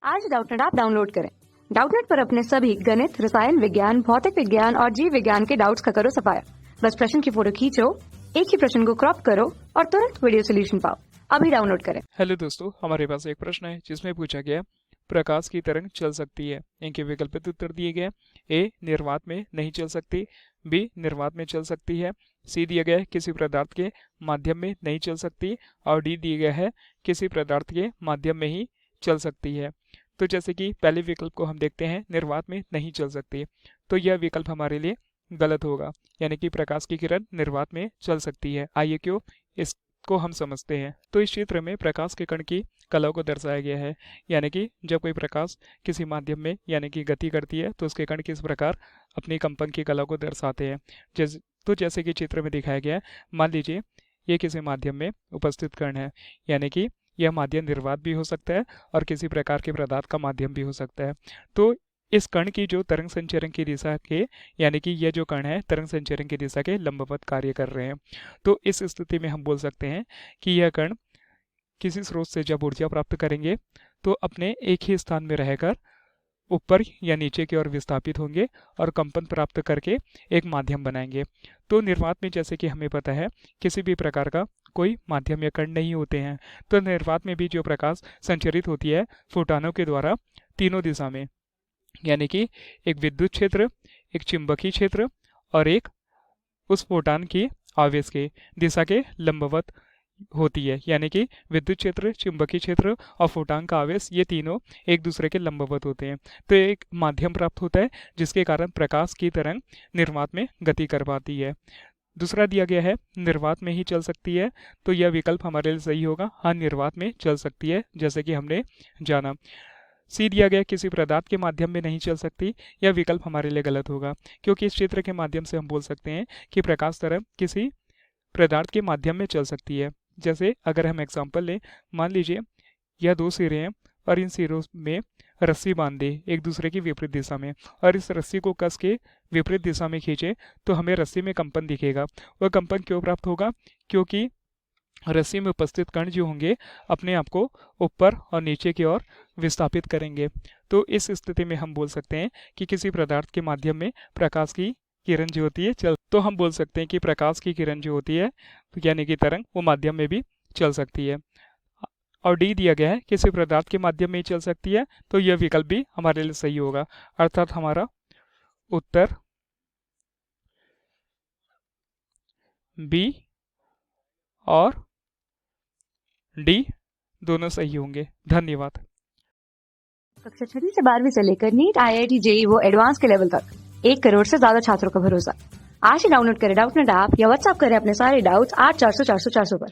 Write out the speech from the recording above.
आज Doubtnut app download करें। Doubtnut पर अपने सभी गणित, रसायन विज्ञान, भौतिक विज्ञान और जीव विज्ञान के डाउट्स का करो सफाया। बस प्रश्न की फोटो खींचो, एक ही प्रश्न को क्रॉप करो और तुरंत वीडियो सोल्यूशन पाओ। अभी डाउनलोड करें। हेलो दोस्तों, हमारे पास एक प्रश्न है जिसमें पूछा गया प्रकाश की तरंग चल सकती है। इनके विकल्पित उत्तर दिए गए। ए निर्वात में नहीं चल सकती, बी निर्वात में चल सकती है, सी दिया गया है किसी पदार्थ के माध्यम में नहीं चल सकती और डी दिया गया है किसी पदार्थ के माध्यम में ही चल सकती है। तो जैसे कि पहले विकल्प को हम देखते हैं, निर्वात में नहीं चल सकती, तो यह विकल्प हमारे लिए गलत होगा, यानी कि प्रकाश की किरण निर्वात में चल सकती है। आइए क्यों इसको हम समझते हैं। तो इस चित्र में प्रकाश के कण की कला को दर्शाया गया है, यानी कि जब कोई प्रकाश किसी माध्यम में यानी कि गति करती है तो उसके कण किस प्रकार अपनी कंपन की कला को दर्शाते हैं। जैसे कि चित्र में दिखाया गया है, मान लीजिए ये किसी माध्यम में उपस्थित कण है, यानी कि यह माध्यम निर्वात भी हो सकता है और किसी प्रकार के पदार्थ का माध्यम भी हो सकता है। तो इस कण की जो तरंग संचरण की दिशा के यानी कि यह जो कण है तरंग संचरण की दिशा के लंबवत कार्य कर रहे हैं। तो इस स्थिति में हम बोल सकते हैं कि यह कण किसी स्रोत से जब ऊर्जा प्राप्त करेंगे तो अपने एक ही स्थान में रहकर ऊपर या नीचे की ओर विस्थापित होंगे और कंपन प्राप्त करके एक माध्यम बनाएंगे। तो निर्वात में जैसे कि हमें पता है किसी भी प्रकार का कोई माध्यम या कण नहीं होते हैं, तो निर्वात में भी जो प्रकाश संचरित होती है फोटॉनों के द्वारा तीनों दिशा में, यानी कि एक विद्युत क्षेत्र, एक चुंबकीय क्षेत्र और एक उस फोटॉन की आवेश के दिशा के लंबवत होती है, यानी कि विद्युत क्षेत्र, चुंबकीय क्षेत्र और फोटॉन का आवेश ये तीनों एक दूसरे के लंबवत होते हैं। तो एक माध्यम प्राप्त होता है जिसके कारण प्रकाश की तरंग निर्वात में गति कर पाती है। दूसरा दिया गया है निर्वात में ही चल सकती है, तो यह विकल्प हमारे लिए सही होगा। हाँ, निर्वात में चल सकती है, जैसे कि हमने जाना। सी दिया गया किसी पदार्थ के माध्यम में नहीं चल सकती, यह विकल्प हमारे लिए गलत होगा, क्योंकि इस चित्र के माध्यम से हम बोल सकते हैं कि प्रकाश तरंग किसी पदार्थ के माध्यम में चल सकती है। जैसे अगर हम एग्जाम्पल लें, मान लीजिए यह दो सिरे हैं और इन सिरों में रस्सी बांध दे एक दूसरे की विपरीत दिशा में और इस रस्सी को कस के विपरीत दिशा में खींचे तो हमें रस्सी में कंपन दिखेगा। वह कंपन क्यों प्राप्त होगा? क्योंकि रस्सी में उपस्थित कण जो होंगे अपने आप को ऊपर और नीचे की ओर विस्थापित करेंगे। तो इस स्थिति में हम बोल सकते हैं कि किसी पदार्थ के माध्यम में प्रकाश की किरण जो होती है तो हम बोल सकते हैं कि प्रकाश की किरण जो होती है यानी कि तरंग वो माध्यम में भी चल सकती है। और डी दिया गया है किसी पदार्थ के माध्यम में ही चल सकती है, तो यह विकल्प भी हमारे लिए सही होगा। अर्थात हमारा उत्तर बी और डी दोनों सही होंगे। धन्यवाद। कक्षा 6 से 12वीं से लेकर नीट, IIT, JEE वो एडवांस के लेवल तक 1 करोड़ से ज्यादा छात्रों का भरोसा। आज ही डाउनलोड करें डाउटनेट ऐप या व्हाट्सएप करें अपने सारे डाउट्स 8400 400 400 पर।